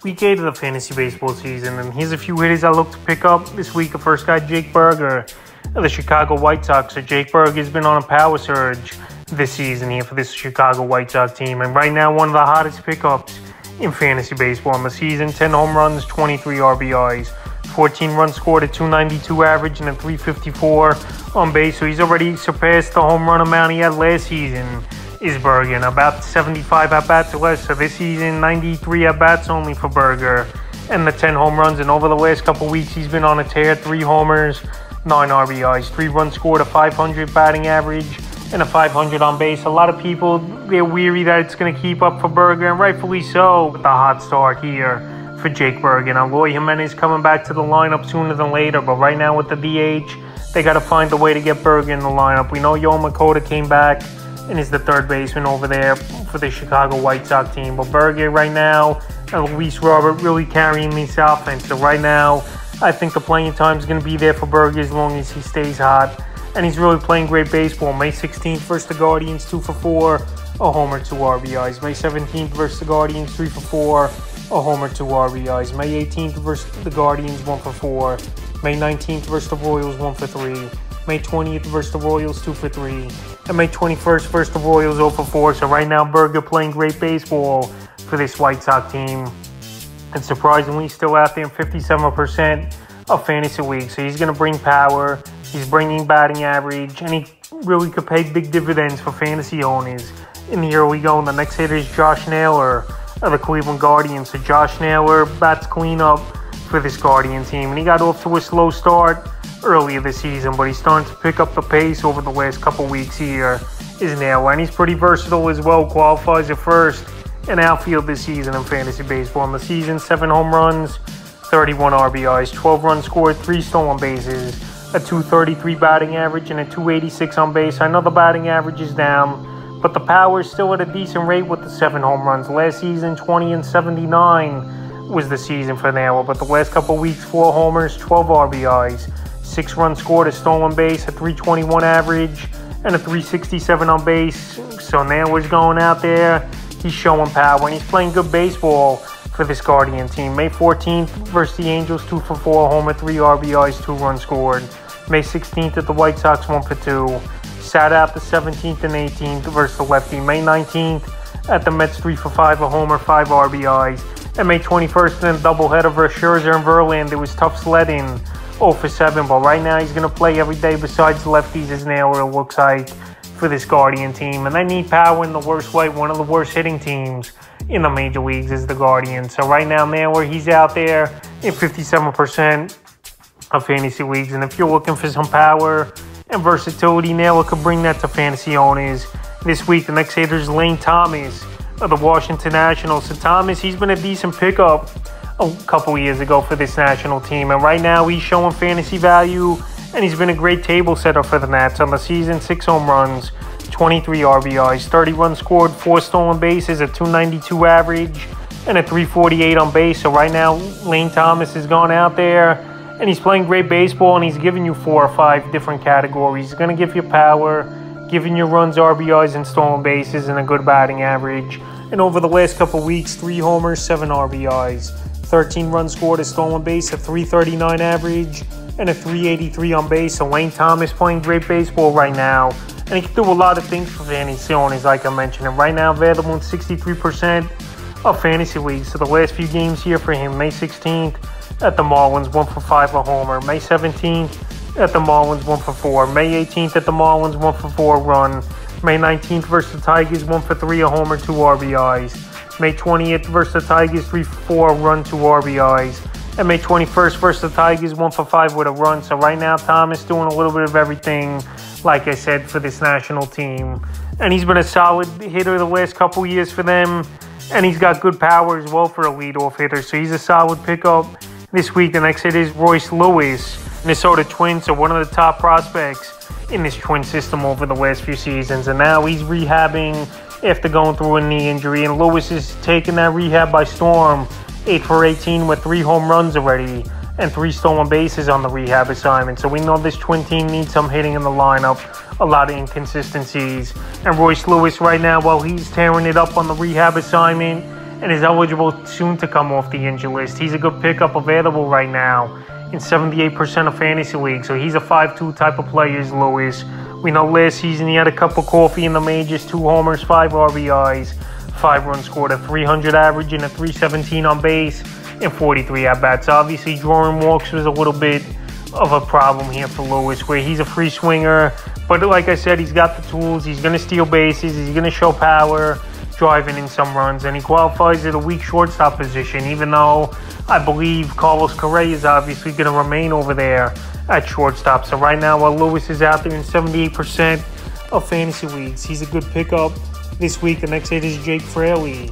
Week 8 of the fantasy baseball season, and here's a few hitters I look to pick up this week. The first guy, Jake Burger of the Chicago White Sox. So Jake Burger has been on a power surge this season here for this Chicago White Sox team, and right now one of the hottest pickups in fantasy baseball in the season. 10 home runs, 23 RBIs, 14 runs scored, a 292 average, and a 354 on base. So he's already surpassed the home run amount he had last season. Is Burger, about 75 at-bats or less. So this season, 93 at-bats only for Burger, and the 10 home runs. And over the last couple weeks, he's been on a tear. 3 homers, 9 RBIs, 3 runs scored, a 500 batting average, and a 500 on base. A lot of people, they're weary that it's going to keep up for Burger, and rightfully so, with the hot start here for Jake Burger. Now, Eloy Jimenez coming back to the lineup sooner than later, but right now with the DH, they got to find a way to get Burger in the lineup. We know Yoan Moncada came back and is the third baseman over there for the Chicago White Sox team. But Burger right now, and Luis Robert really carrying this offense. So right now, I think the playing time is going to be there for Burger as long as he stays hot. And he's really playing great baseball. May 16th versus the Guardians, 2 for 4, a homer, 2 RBIs. May 17th versus the Guardians, 3 for 4, a homer, 2 RBIs. May 18th versus the Guardians, 1 for 4. May 19th versus the Royals, 1 for 3. May 20th versus the Royals, 2 for 3. And May 21st versus the Royals, 0 for 4. So right now, Burger playing great baseball for this White Sox team. And surprisingly, still out there in 57% of fantasy leagues. So he's going to bring power. He's bringing batting average. And he really could pay big dividends for fantasy owners in the early going. The next hitter is Josh Naylor of the Cleveland Guardians. So Josh Naylor bats cleanup for this Guardian team. And he got off to a slow start earlier this season, but he's starting to pick up the pace over the last couple weeks here, is Naylor. And he's pretty versatile as well, qualifies at first and outfield this season in fantasy baseball. In the season, 7 home runs, 31 RBIs, 12 runs scored, 3 stolen bases, a 233 batting average, and a 286 on base. I know the batting average is down, but the power is still at a decent rate with the 7 home runs. Last season, 20 and 79 was the season for Naylor, but the last couple weeks, 4 homers, 12 RBIs, 6 runs scored, a stolen base, a 321 average, and a 367 on base. So Naylor's going out there. He's showing power, and he's playing good baseball for this Guardian team. May 14th versus the Angels, 2 for 4, homer, 3 RBIs, 2 runs scored. May 16th at the White Sox, 1 for 2. Sat out the 17th and 18th versus the lefty. May 19th at the Mets, 3 for 5, a homer, 5 RBIs. And May 21st in a doubleheader versus Scherzer and Verlander. It was tough sledding, 0 for 7, but right now he's going to play every day besides lefties as Naylor, it looks like, for this Guardian team. And they need power in the worst way. One of the worst hitting teams in the major leagues is the Guardians. So right now, Naylor, he's out there in 57% of fantasy leagues. And if you're looking for some power and versatility, Naylor could bring that to fantasy owners this week. The next hitter is Lane Thomas of the Washington Nationals. So Thomas, he's been a decent pickup a couple years ago for this national team, and right now he's showing fantasy value, and he's been a great table setter for the Nats. On the season, 6 home runs, 23 RBIs, 30 runs scored, 4 stolen bases, a 292 average, and a 348 on base. So right now, Lane Thomas has gone out there, and he's playing great baseball, and he's giving you 4 or 5 different categories. He's going to give you power, giving you runs, RBIs, and stolen bases, and a good batting average. And over the last couple weeks, 3 homers, 7 RBIs, 13 runs scored, a stolen base, a 339 average, and a 383 on base. So Lane Thomas playing great baseball right now, and he can do a lot of things for fantasy owners, like I mentioned. And right now, available in 63% of fantasy leagues. So the last few games here for him: May 16th at the Marlins, 1 for 5, a homer. May 17th at the Marlins, 1 for 4. May 18th at the Marlins, 1 for 4, run. May 19th versus the Tigers, 1 for 3, a homer, 2 RBIs. May 20th versus the Tigers, 3 for 4, run, 2 RBIs. And May 21st versus the Tigers, 1 for 5 with a run. So right now, Thomas doing a little bit of everything, like I said, for this national team. And he's been a solid hitter the last couple years for them. And he's got good power as well for a leadoff hitter. So he's a solid pickup this week. The next hitter is Royce Lewis, Minnesota Twins. So one of the top prospects in this Twin system over the last few seasons. And now he's rehabbing after going through a knee injury. And Lewis is taking that rehab by storm. 8 for 18 with 3 home runs already and 3 stolen bases on the rehab assignment. So we know this Twin team needs some hitting in the lineup, a lot of inconsistencies. And Royce Lewis right now, while he's tearing it up on the rehab assignment and is eligible soon to come off the injured list. He's a good pickup available right now in 78% of fantasy leagues. So he's a 5-2 type of player, is Lewis. We know last season he had a cup of coffee in the majors, 2 homers, 5 RBIs, 5 runs scored, a 300 average and a 317 on base, and 43 at-bats. Obviously, drawing walks was a little bit of a problem here for Lewis, where he's a free swinger. But like I said, he's got the tools. He's going to steal bases. He's going to show power, driving in some runs. And he qualifies at a weak shortstop position, even though I believe Carlos Correa is obviously going to remain over there at shortstop. So right now, while Lewis is out there in 78% of fantasy leagues, he's a good pickup this week. The next hit is Jake Fraley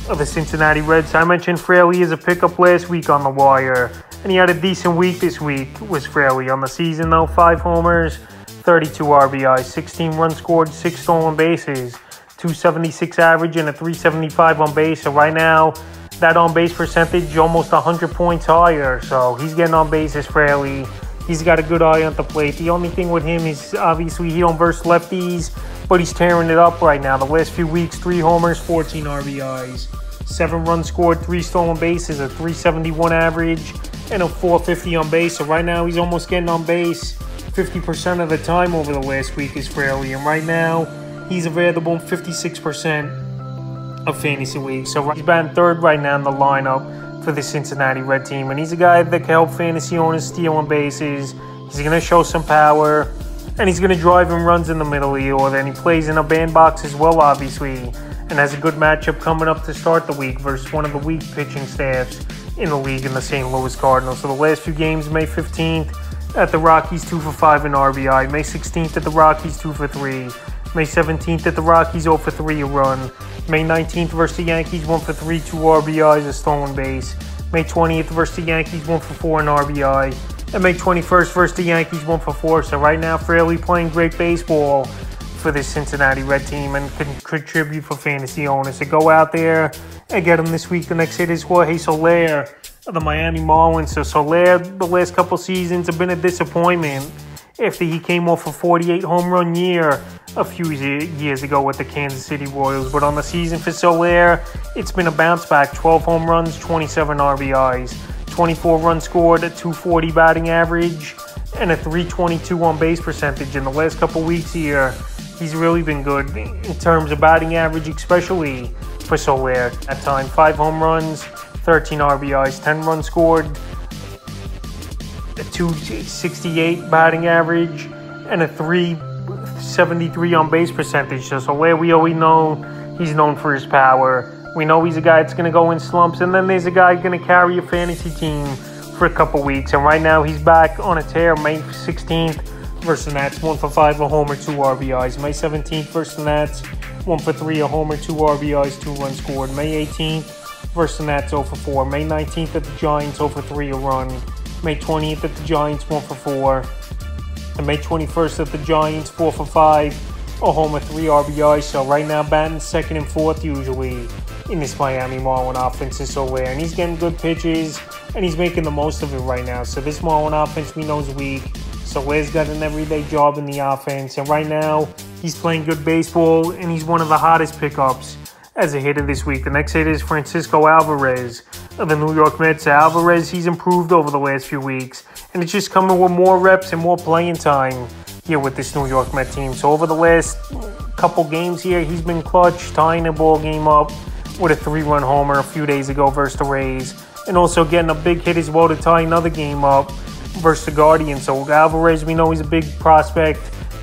of the Cincinnati Reds. I mentioned Fraley as a pickup last week on the wire, and he had a decent week this week, was Fraley. On the season, though, 5 homers, 32 RBIs, 16 runs scored, 6 stolen bases, 276 average, and a 375 on base. So right now, that on-base percentage almost 100 points higher. So he's getting on base as Fraley. He's got a good eye on the plate. The only thing with him is obviously he don't verse lefties, but he's tearing it up right now. The last few weeks, 3 homers, 14 RBIs, 7 runs scored, 3 stolen bases, a 371 average, and a 450 on base. So right now he's almost getting on base 50% of the time over the last week is Fraley. And right now he's available in 56% of fantasy leagues. So he's batting third right now in the lineup for the Cincinnati Red team. And he's a guy that can help fantasy owners steal on bases. He's going to show some power, and he's going to drive in runs in the middle of the order. And he plays in a bandbox as well, obviously, and has a good matchup coming up to start the week versus one of the weak pitching staffs in the league in the St. Louis Cardinals. So the last few games, May 15th at the Rockies, 2 for 5 in RBI. May 16th at the Rockies, 2 for 3. May 17th at the Rockies, 0 for 3, a run. May 19th versus the Yankees, 1 for 3, 2 RBIs, a stolen base. May 20th versus the Yankees, 1 for 4 in RBI. And May 21st versus the Yankees, 1 for 4. So right now, Fraley playing great baseball for this Cincinnati Red team and can contribute for fantasy owners. So go out there and get him this week. The next hit is Jorge Soler of the Miami Marlins. So Soler, the last couple seasons have been a disappointment after he came off a 48 home run year a few years ago with the Kansas City Royals. But on the season for Soler, it's been a bounce back. 12 home runs, 27 RBIs, 24 runs scored, a 240 batting average, and a 322 on base percentage. In the last couple weeks here, he's really been good in terms of batting average, especially for Soler. At time, 5 home runs, 13 RBIs, 10 runs scored, a 268 batting average, and a 373 on base percentage. So Soler, we always know he's known for his power. We know he's a guy that's going to go in slumps, and then there's a guy going to carry a fantasy team for a couple weeks. And right now he's back on a tear. May 16th versus the Nats, 1 for 5, a homer, 2 RBIs. May 17th versus the Nats, 1 for 3, a homer, 2 RBIs, 2 runs scored. May 18th versus the Nats, 0 for 4. May 19th at the Giants, 0 for 3, a run. May 20th at the Giants, 1 for 4. And May 21st at the Giants, 4 for 5, a homer, 3 RBIs. So right now batting second and fourth usually in this Miami Marlin offense is Soler. And he's getting good pitches, and he's making the most of it right now. So this Marlin offense we know is weak. Soler's got an everyday job in the offense. And right now he's playing good baseball, and he's one of the hottest pickups as a hitter this week. The next hitter is Francisco Alvarez of the New York Mets. Alvarez, he's improved over the last few weeks, and it's just coming with more reps and more playing time here with this New York Mets team. So over the last couple games here, he's been clutch, tying the ball game up with a 3-run homer a few days ago versus the Rays, and also getting a big hit as well to tie another game up versus the Guardians. So Alvarez, we know he's a big prospect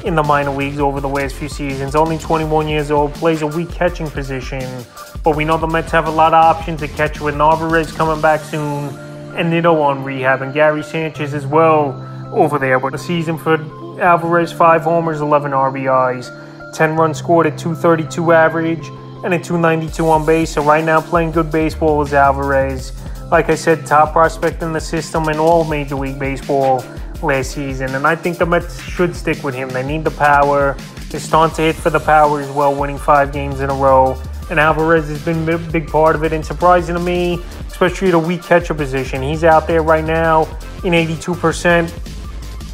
in the minor leagues over the last few seasons. Only 21 years old, plays a weak catching position, but we know the Mets have a lot of options to catch with Alvarez coming back soon, and Nitto on rehab, and Gary Sanchez as well over there. But the season for Alvarez, 5 homers, 11 RBIs, 10 runs scored at 232 average, and a 292 on base. So right now playing good baseball is Alvarez. Like I said, top prospect in the system in all Major League Baseball last season, and I think the Mets should stick with him. They need the power. They're starting to hit for the power as well, winning 5 games in a row, and Alvarez has been a big part of it. And surprising to me, especially at a weak catcher position, he's out there right now in 82%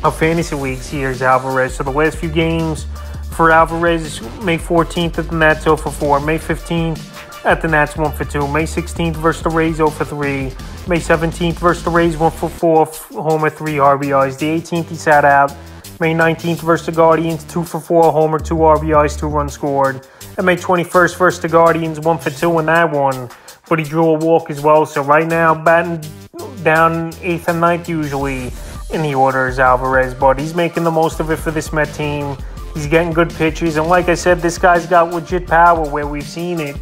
of fantasy leagues. Here's Alvarez. So the last few games for Alvarez, May 14th at the Nats, 0 for 4. May 15th at the Nats 1 for 2. May 16th versus the Rays 0 for 3. May 17th versus the Rays 1 for 4, homer 3 RBIs. The 18th he sat out. May 19th versus the Guardians 2 for 4, homer 2 RBIs, 2 runs scored. And May 21st versus the Guardians 1 for 2 in that one. But he drew a walk as well. So right now batting down 8th and 9th usually in the order is Alvarez. But he's making the most of it for this Met team. He's getting good pitches. And like I said, this guy's got legit power where we've seen it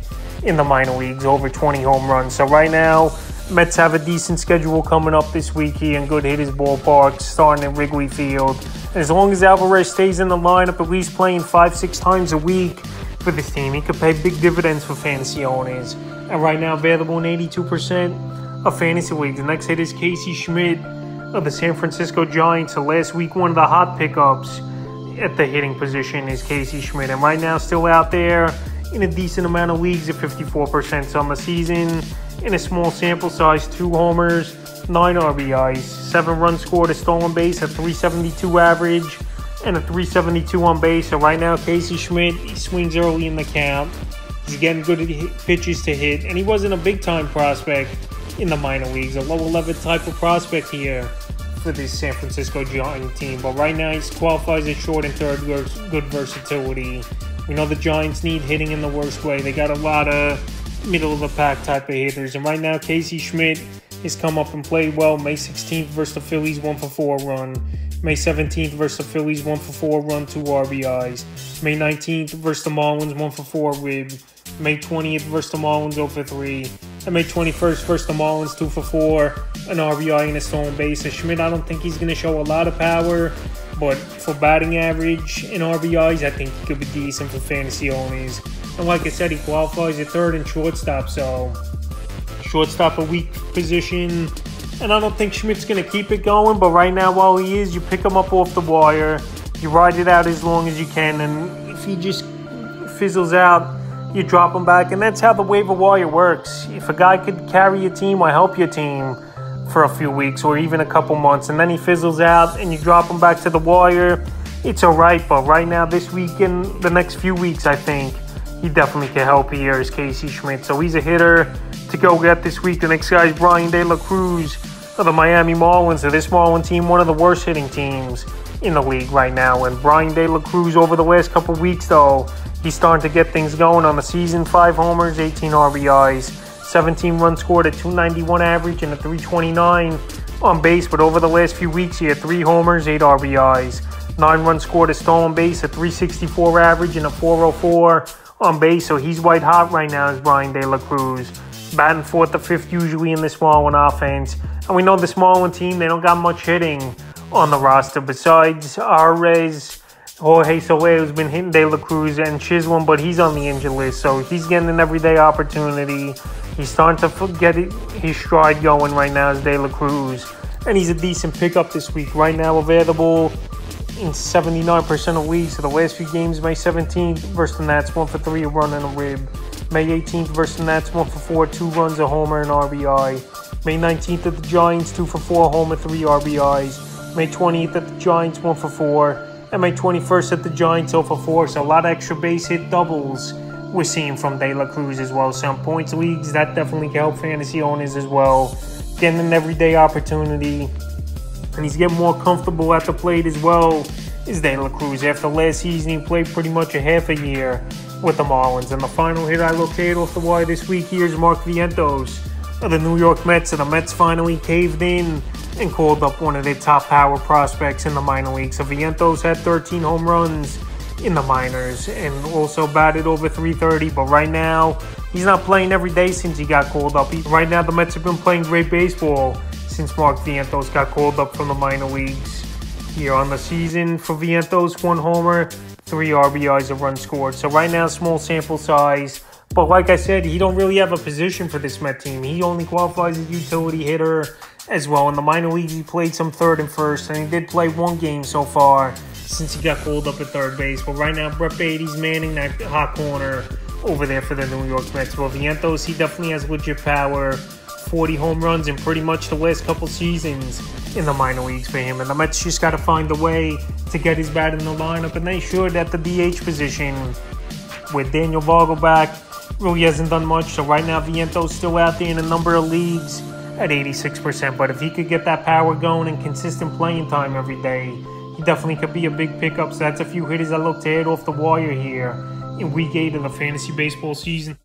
in the minor leagues, over 20 home runs. So right now, Mets have a decent schedule coming up this week here in Good Hitters Ballpark, starting at Wrigley Field. And as long as Alvarez stays in the lineup, at least playing 5-6 times a week for this team, he could pay big dividends for fantasy owners. And right now, available in 82% of fantasy leagues. The next hit is Casey Schmidt of the San Francisco Giants. So last week, one of the hot pickups at the hitting position is Casey Schmidt. And right now, still out there in a decent amount of leagues at 54% on the season. In a small sample size, 2 homers, 9 RBIs, 7 runs scored, a stolen base, a 372 average, and a 372 on base. So right now, Casey Schmidt, he swings early in the count. He's getting good pitches to hit, and he wasn't a big-time prospect in the minor leagues, a lower-level type of prospect here for this San Francisco Giant team. But right now, he qualifies as short and third, good versatility. We know the Giants need hitting in the worst way. They got a lot of middle-of-the-pack type of hitters. And right now, Casey Schmidt has come up and played well. May 16th versus the Phillies, 1 for 4 run. May 17th versus the Phillies, 1 for 4 run, 2 RBIs. May 19th versus the Marlins, 1 for 4 rib. May 20th versus the Marlins, 0 for 3. And May 21st versus the Marlins, 2 for 4, an RBI and a stolen base. So Schmidt, I don't think he's going to show a lot of power, but for batting average and RBIs, I think he could be decent for fantasy owners. And like I said, he qualifies at third and shortstop, so shortstop a weak position. And I don't think Schmidt's going to keep it going, but right now, while he is, you pick him up off the wire, you ride it out as long as you can, and if he just fizzles out, you drop him back, and that's how the waiver wire works. If a guy could carry your team or help your team for a few weeks or even a couple months, and then he fizzles out and you drop him back to the wire, it's all right. But right now, this week and the next few weeks, I think he definitely can help here as Casey Schmidt. So he's a hitter to go get this week. The next guy is Brian De La Cruz of the Miami Marlins. So this Marlin team, one of the worst hitting teams in the league right now. And Brian De La Cruz, over the last couple weeks, though, he's starting to get things going on the season. 5 homers, 18 RBIs, 17 runs scored, a 291 average, and a 329 on base. But over the last few weeks, he had 3 homers, 8 RBIs, 9 runs scored, a stolen base, a 364 average, and a 404 on base. So he's white hot right now as Brian De La Cruz. Batting 4th or 5th usually in this Marlin offense. And we know this Marlin team, they don't got much hitting on the roster besides Arraez, Jorge Soler, who's been hitting De La Cruz, and Chisholm, but he's on the injured list, so he's getting an everyday opportunity. He's starting to get his stride going right now as De La Cruz, and he's a decent pickup this week. Right now available in 79% of leagues. So the last few games, May 17th versus the Nats, 1 for 3, a run and a rib. May 18th versus the Nats, 1 for 4, 2 runs, a homer, and RBI. May 19th at the Giants, 2 for 4, homer, 3 RBIs. May 20th at the Giants, 1 for 4. And May 21st at the Giants, 0 for 4. So a lot of extra base hit doubles we're seeing from De La Cruz as well. Some points leagues, that definitely can help fantasy owners as well. Getting an everyday opportunity. And he's getting more comfortable at the plate as well as De La Cruz. After last season, he played pretty much a half a year with the Marlins. And the final hit I located off the wire this week here is Mark Vientos of the New York Mets. And the Mets finally caved in and called up one of their top power prospects in the minor leagues. So Vientos had 13 home runs in the minors and also batted over 330. But right now, he's not playing every day since he got called up. Right now, the Mets have been playing great baseball since Mark Vientos got called up from the minor leagues. Here on the season for Vientos, 1 homer, 3 RBIs, a run scored. So right now, small sample size. But like I said, he don't really have a position for this Met team. He only qualifies as a utility hitter as well. In the minor leagues, he played some third and first, and he did play 1 game so far since he got called up at third base. But right now, Brett Beatty's manning that hot corner over there for the New York Mets. Well, Vientos, he definitely has legit power. 40 home runs in pretty much the last couple seasons in the minor leagues for him. And the Mets just got to find a way to get his bat in the lineup, and they should at the DH position with Daniel Vogelbach really hasn't done much. So right now, Viento's still out there in a number of leagues at 86%. But if he could get that power going and consistent playing time every day, he definitely could be a big pickup. So that's a few hitters I look to head off the wire here in Week 8 of the fantasy baseball season.